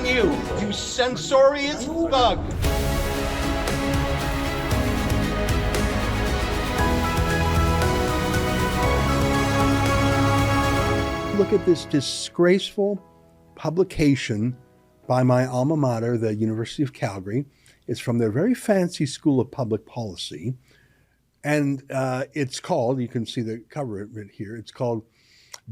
on you, you censorious thug. Look at this disgraceful publication by my alma mater, the University of Calgary. It's from their very fancy School of Public Policy. And it's called, you can see the cover of it here, it's called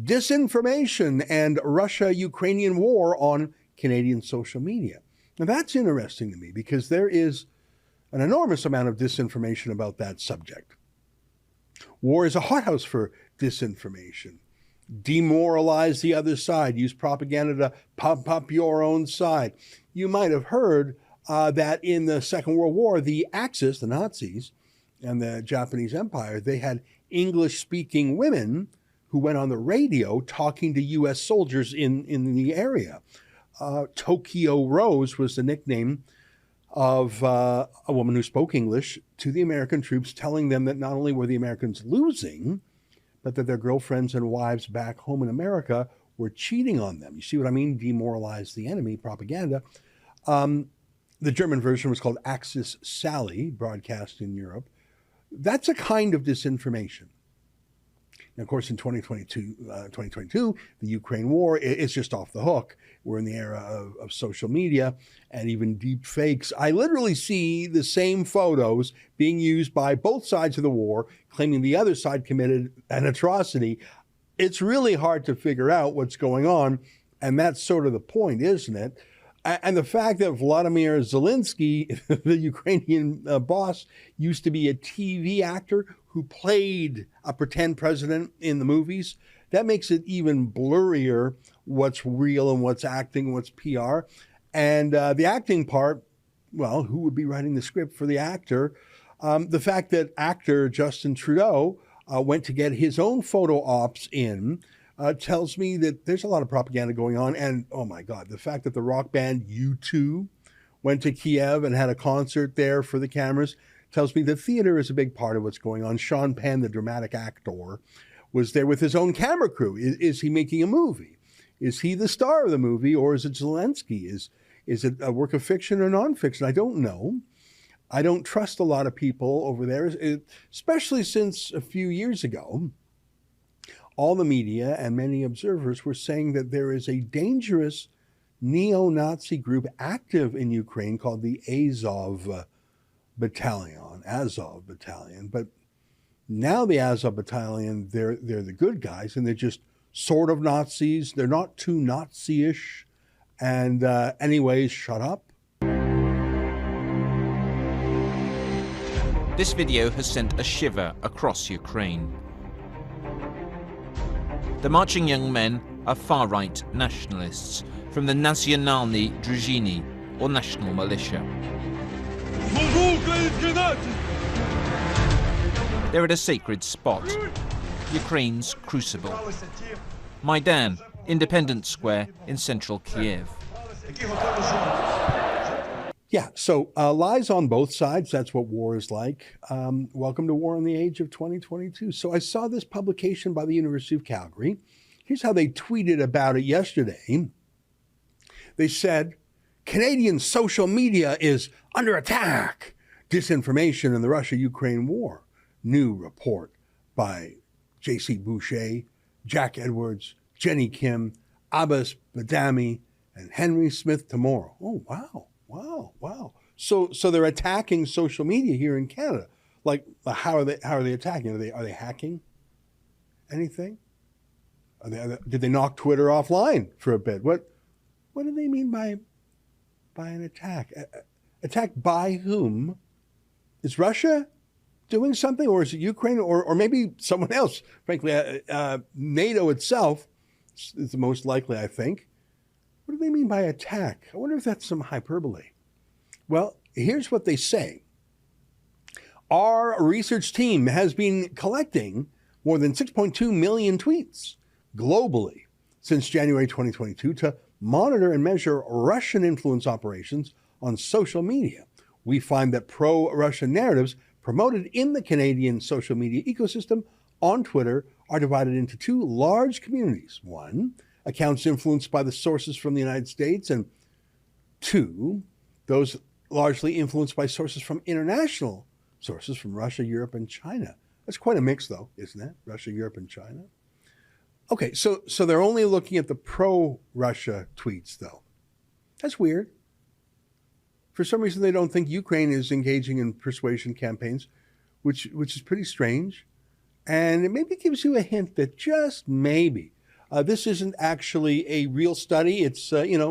Disinformation and Russia-Ukrainian War on Canadian Social Media. Now that's interesting to me because there is an enormous amount of disinformation about that subject. War is a hothouse for disinformation. Demoralize the other side, use propaganda to pump up your own side. You might have heard that in the Second World War, the Axis, the Nazis, and the Japanese Empire, they had English-speaking women who went on the radio talking to U.S. soldiers in the area. Tokyo Rose was the nickname of a woman who spoke English to the American troops, telling them that not only were the Americans losing, but that their girlfriends and wives back home in America were cheating on them. You see what I mean? Demoralize the enemy, propaganda. The German version was called Axis Sally, broadcast in Europe. That's a kind of disinformation. And of course, in 2022, the Ukraine war is just off the hook. We're in the era of social media and even deep fakes. I literally see the same photos being used by both sides of the war, claiming the other side committed an atrocity. It's really hard to figure out what's going on. And that's sort of the point, isn't it? And the fact that Vladimir Zelensky, the Ukrainian boss, used to be a TV actor who played a pretend president in the movies, that makes it even blurrier what's real and what's acting and what's PR. And the acting part, well, who would be writing the script for the actor? The fact that actor Justin Trudeau went to get his own photo ops in tells me that there's a lot of propaganda going on. And, oh my God, the fact that the rock band U2 went to Kiev and had a concert there for the cameras tells me that theater is a big part of what's going on. Sean Penn, the dramatic actor, was there with his own camera crew. Is he making a movie? Is he the star of the movie, or is it Zelensky? Is it a work of fiction or nonfiction? I don't know. I don't trust a lot of people over there, especially since a few years ago, all the media and many observers were saying that there is a dangerous neo-Nazi group active in Ukraine called the Azov Battalion. But now the Azov Battalion, they're the good guys, and they're just sort of Nazis. They're not too Nazi-ish. And anyways, shut up. This video has sent a shiver across Ukraine. The marching young men are far-right nationalists from the Nationalny Drużyny, or National Militia. They're at a sacred spot, Ukraine's crucible. Maidan, Independence Square in central Kiev. Yeah, so lies on both sides. That's what war is like. Welcome to War in the Age of 2022. So I saw this publication by the University of Calgary. Here's how they tweeted about it yesterday. They said, Canadian social media is under attack. Disinformation in the Russia-Ukraine war. New report by J.C. Boucher, Jack Edwards, Jenny Kim, Abbas Badami, and Henry Smith tomorrow. Oh, wow. Wow. So they're attacking social media here in Canada. Like, how are they attacking? Are they hacking anything? Did they knock Twitter offline for a bit? What do they mean by an attack? Attack by whom? Is Russia doing something, or is it Ukraine, or maybe someone else? Frankly, NATO itself is the most likely, I think. What do they mean by attack? I wonder if that's some hyperbole. Well, here's what they say. Our research team has been collecting more than 6.2 million tweets globally since January 2022 to monitor and measure Russian influence operations on social media. We find that pro-Russian narratives promoted in the Canadian social media ecosystem on Twitter are divided into two large communities. One, accounts influenced by the sources from the United States and to those largely influenced by sources from international sources from Russia, Europe, and China. That's quite a mix, though, isn't it? Russia, Europe, and China. Okay, so they're only looking at the pro-Russia tweets, though. That's weird. For some reason, they don't think Ukraine is engaging in persuasion campaigns, which is pretty strange. And it maybe gives you a hint that just maybe this isn't actually a real study. It's, maybe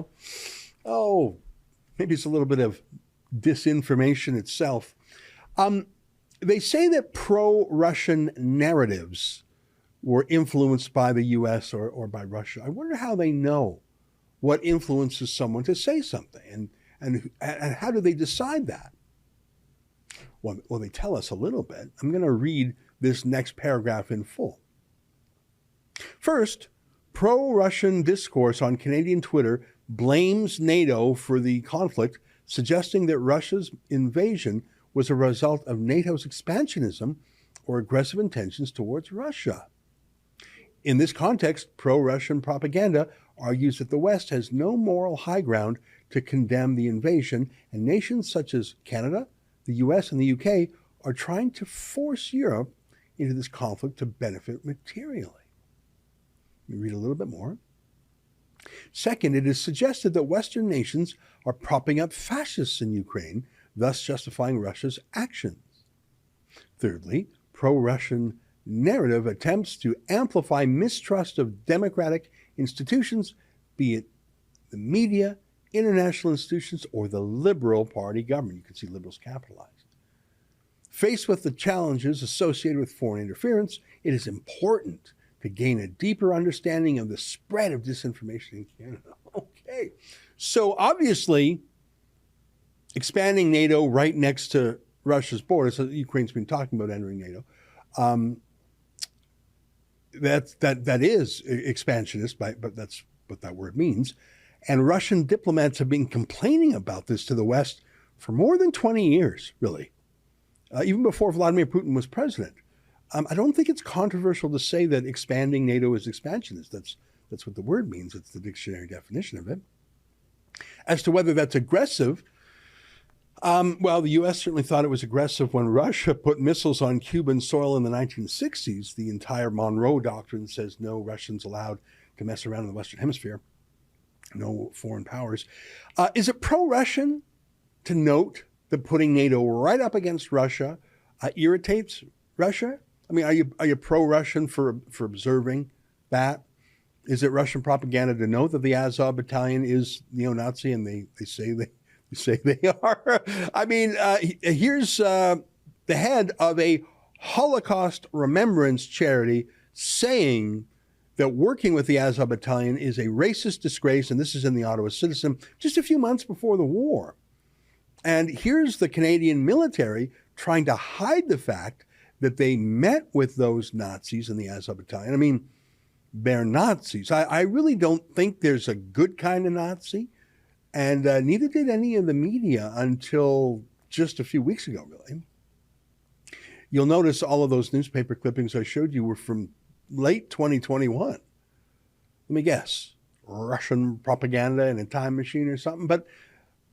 it's a little bit of disinformation itself. They say that pro-Russian narratives were influenced by the U.S. or by Russia. I wonder how they know what influences someone to say something, and how do they decide that? Well, they tell us a little bit. I'm going to read this next paragraph in full. First, pro-Russian discourse on Canadian Twitter blames NATO for the conflict, suggesting that Russia's invasion was a result of NATO's expansionism or aggressive intentions towards Russia. In this context, pro-Russian propaganda argues that the West has no moral high ground to condemn the invasion, and nations such as Canada, the US, and the UK are trying to force Europe into this conflict to benefit materially. Let me read a little bit more. Second, it is suggested that Western nations are propping up fascists in Ukraine, thus justifying Russia's actions. Thirdly, pro-Russian narrative attempts to amplify mistrust of democratic institutions, be it the media, international institutions, or the Liberal Party government. You can see liberals capitalized. Faced with the challenges associated with foreign interference, it is important to gain a deeper understanding of the spread of disinformation in Canada. Okay, so obviously, expanding NATO right next to Russia's border, so Ukraine's been talking about entering NATO, that is expansionist, but that's what that word means. And Russian diplomats have been complaining about this to the West for more than 20 years, really, even before Vladimir Putin was president. I don't think it's controversial to say that expanding NATO is expansionist. That's what the word means. It's the dictionary definition of it. As to whether that's aggressive, well, the U.S. certainly thought it was aggressive when Russia put missiles on Cuban soil in the 1960s. The entire Monroe Doctrine says no Russians allowed to mess around in the Western Hemisphere. No foreign powers. Is it pro-Russian to note that putting NATO right up against Russia irritates Russia? I mean, are you pro-Russian for observing that? Is it Russian propaganda to note that the Azov battalion is neo-Nazi and they say they are? I mean, here's the head of a Holocaust remembrance charity saying that working with the Azov battalion is a racist disgrace, and this is in the Ottawa Citizen just a few months before the war. And here's the Canadian military trying to hide the fact that they met with those Nazis in the Azov battalion. I mean, they're Nazis. I really don't think there's a good kind of Nazi, and neither did any of the media until just a few weeks ago, really. You'll notice all of those newspaper clippings I showed you were from late 2021. Let me guess, Russian propaganda in a time machine or something. But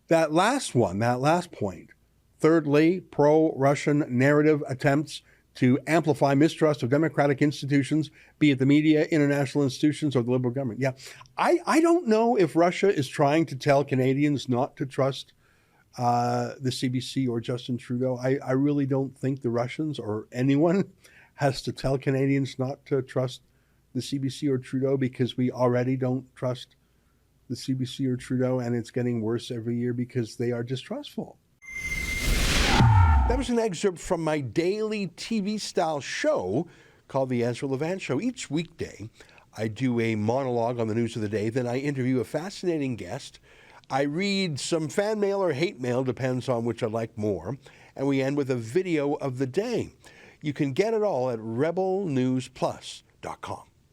that last point, thirdly, pro-Russian narrative attempts to amplify mistrust of democratic institutions, be it the media, international institutions, or the Liberal government. Yeah, I don't know if Russia is trying to tell Canadians not to trust the CBC or Justin Trudeau. I really don't think the Russians or anyone has to tell Canadians not to trust the CBC or Trudeau, because we already don't trust the CBC or Trudeau, and it's getting worse every year because they are distrustful. That was an excerpt from my daily TV-style show called The Ezra Levant Show. Each weekday, I do a monologue on the news of the day. Then I interview a fascinating guest. I read some fan mail or hate mail, depends on which I like more. And we end with a video of the day. You can get it all at rebelnewsplus.com.